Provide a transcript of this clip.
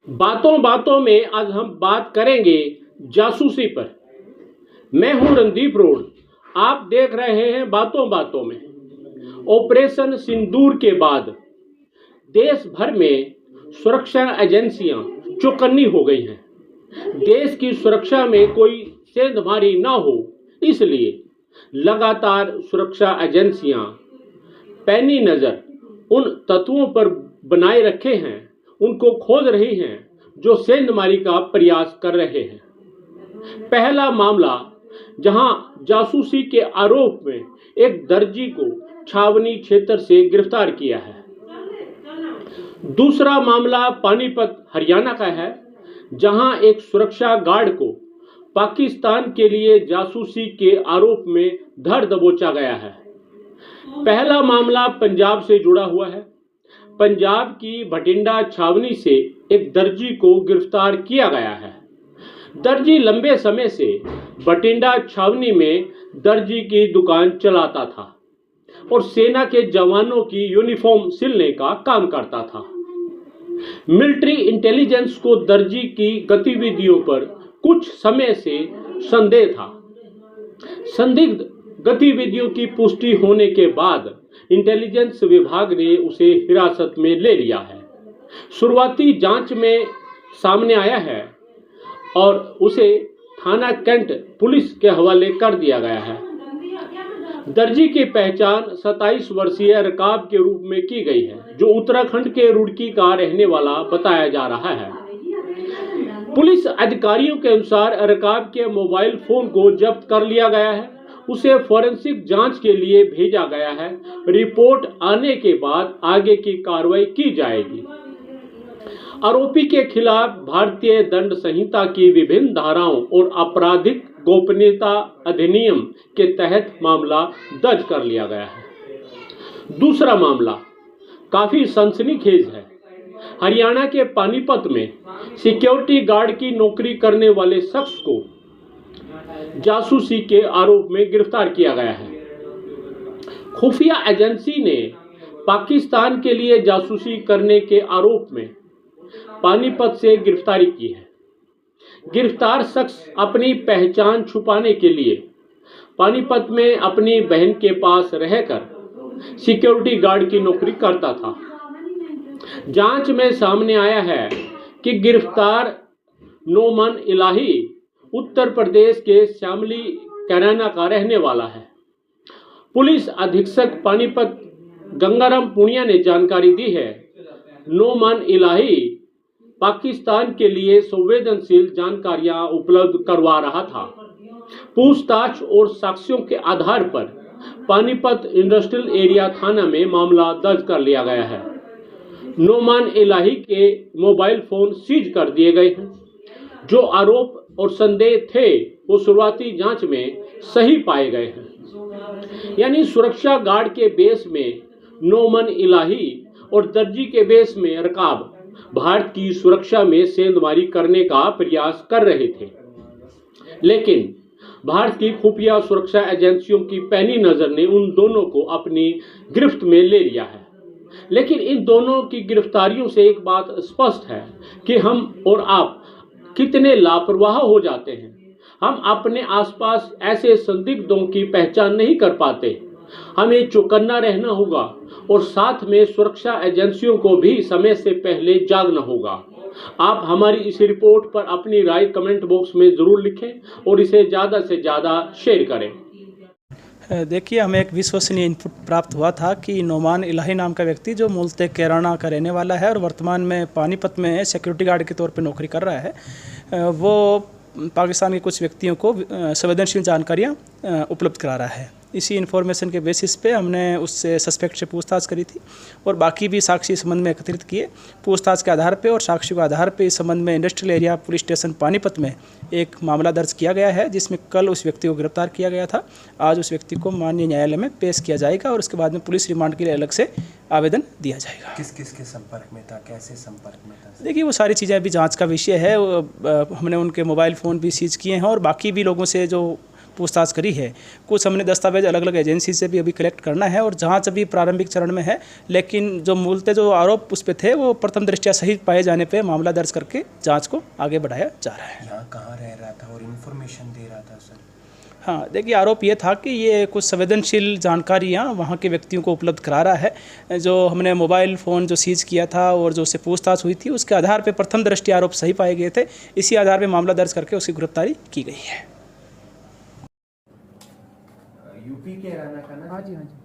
बातों बातों में आज हम बात करेंगे जासूसी पर। मैं हूं रणदीप रोड। आप देख रहे हैं बातों बातों में। ऑपरेशन सिंदूर के बाद देश भर में सुरक्षा एजेंसियां चौकन्नी हो गई हैं। देश की सुरक्षा में कोई सेंधमारी ना हो, इसलिए लगातार सुरक्षा एजेंसियां पैनी नज़र उन तत्वों पर बनाए रखे हैं, उनको खोज रही हैं जो सेंधमारी का प्रयास कर रहे हैं। पहला मामला, जहां जासूसी के आरोप में एक दर्जी को छावनी क्षेत्र से गिरफ्तार किया है। दूसरा मामला पानीपत हरियाणा का है, जहां एक सुरक्षा गार्ड को पाकिस्तान के लिए जासूसी के आरोप में धर दबोचा गया है। पहला मामला पंजाब से जुड़ा हुआ है। पंजाब की भटिंडा छावनी से एक दर्जी को गिरफ्तार किया गया है। दर्जी लंबे समय से भटिंडा छावनी में दर्जी की दुकान चलाता था और सेना के जवानों की यूनिफॉर्म सिलने का काम करता था। मिलिट्री इंटेलिजेंस को दर्जी की गतिविधियों पर कुछ समय से संदेह था। संदिग्ध गतिविधियों की पुष्टि होने के बाद इंटेलिजेंस विभाग ने उसे हिरासत में ले लिया है। शुरुआती जांच में सामने आया है और उसे थाना कैंट पुलिस के हवाले कर दिया गया है। दर्जी की पहचान 27 वर्षीय रकाब के रूप में की गई है, जो उत्तराखंड के रुड़की का रहने वाला बताया जा रहा है। पुलिस अधिकारियों के अनुसार रकाब के मोबाइल फोन को जब्त कर लिया गया है। उसे फोरेंसिक जांच के लिए भेजा गया है। रिपोर्ट आने के बाद आगे की कार्रवाई की जाएगी। आरोपी के खिलाफ भारतीय दंड संहिता की विभिन्न धाराओं और आपराधिक गोपनीयता अधिनियम के तहत मामला दर्ज कर लिया गया है। दूसरा मामला काफी सनसनीखेज है। हरियाणा के पानीपत में सिक्योरिटी गार्ड की नौकरी करने वाले शख्स को जासूसी के आरोप में गिरफ्तार किया गया है। खुफिया एजेंसी ने पाकिस्तान के लिए जासूसी करने के आरोप में पानीपत से गिरफ्तारी की है। गिरफ्तार शख्स अपनी पहचान छुपाने के लिए पानीपत में अपनी बहन के पास रहकर सिक्योरिटी गार्ड की नौकरी करता था। जांच में सामने आया है कि गिरफ्तार नोमान इलाही उत्तर प्रदेश के श्यामली कैराना का रहने वाला है। पुलिस अधीक्षक पानीपत गंगाराम पुनिया ने जानकारी दी है। नोमान इलाही पाकिस्तान के लिए संवेदनशील जानकारियां उपलब्ध करवा रहा था। पूछताछ और साक्ष्यों के आधार पर पानीपत इंडस्ट्रियल एरिया थाना में मामला दर्ज कर लिया गया है। नोमान इलाही के मोबाइल फोन सीज कर दिए गए हैं। जो आरोप और संदेह थे वो शुरुआती जांच में सही पाए गए हैं। यानी सुरक्षा गार्ड के बेस में नोमान इलाही और दर्जी के बेस में रकाब भारत की सुरक्षा में सेंधमारी करने का प्रयास कर रहे थे, लेकिन भारत की खुफिया सुरक्षा एजेंसियों की पैनी नजर ने उन दोनों को अपनी गिरफ्त में ले लिया है। लेकिन इन दोनों की गिरफ्तारियों से एक बात स्पष्ट है कि हम और आप कितने लापरवाह हो जाते हैं। हम अपने आसपास ऐसे संदिग्धों की पहचान नहीं कर पाते। हमें चौकन्ना रहना होगा और साथ में सुरक्षा एजेंसियों को भी समय से पहले जागना होगा। आप हमारी इस रिपोर्ट पर अपनी राय कमेंट बॉक्स में ज़रूर लिखें और इसे ज़्यादा से ज़्यादा शेयर करें। देखिए, हमें एक विश्वसनीय इनपुट प्राप्त हुआ था कि नोमान इलाही नाम का व्यक्ति जो मूलतः कैराना का रहने वाला है और वर्तमान में पानीपत में सिक्योरिटी गार्ड के तौर पर नौकरी कर रहा है, वो पाकिस्तान के कुछ व्यक्तियों को संवेदनशील जानकारियाँ उपलब्ध करा रहा है। इसी इन्फॉर्मेशन के बेसिस पे हमने उससे सस्पेक्ट से पूछताछ करी थी और बाकी भी साक्षी इस संबंध में एकत्रित किए। पूछताछ के आधार पे और साक्ष्यों के आधार पे इस संबंध में industrial area police station Panipat में एक मामला दर्ज किया गया है, जिसमें कल उस व्यक्ति को गिरफ्तार किया गया था। आज उस व्यक्ति को माननीय न्यायालय में पेश किया जाएगा और उसके बाद में पुलिस रिमांड के लिए अलग से आवेदन दिया जाएगा। किस किस के संपर्क में था, कैसे संपर्क में था? देखिए, वो सारी चीज़ें अभी जाँच का विषय है। हमने उनके मोबाइल फ़ोन भी सीज किए हैं और बाकी भी लोगों से जो पूछताछ करी है। कुछ हमने दस्तावेज अलग अलग एजेंसी से भी अभी कलेक्ट करना है और जांच अभी प्रारंभिक चरण में है, लेकिन जो मूलतः जो आरोप उस पे थे वो प्रथम दृष्टया सही पाए जाने पे मामला दर्ज करके जांच को आगे बढ़ाया जा रहा है। यहाँ कहाँ रह रहा था और इन्फॉर्मेशन दे रहा था सर? हाँ, देखिए आरोप ये था कि ये कुछ संवेदनशील जानकारियाँ वहाँ के व्यक्तियों को उपलब्ध करा रहा है। जो हमने मोबाइल फ़ोन जो सीज किया था और जो उससे पूछताछ हुई थी उसके आधार पे प्रथम दृष्टया आरोप सही पाए गए थे। इसी आधार पे मामला दर्ज करके उसकी गिरफ्तारी की गई है। यूपी के रहना का ना? हाँ जी हाँ जी।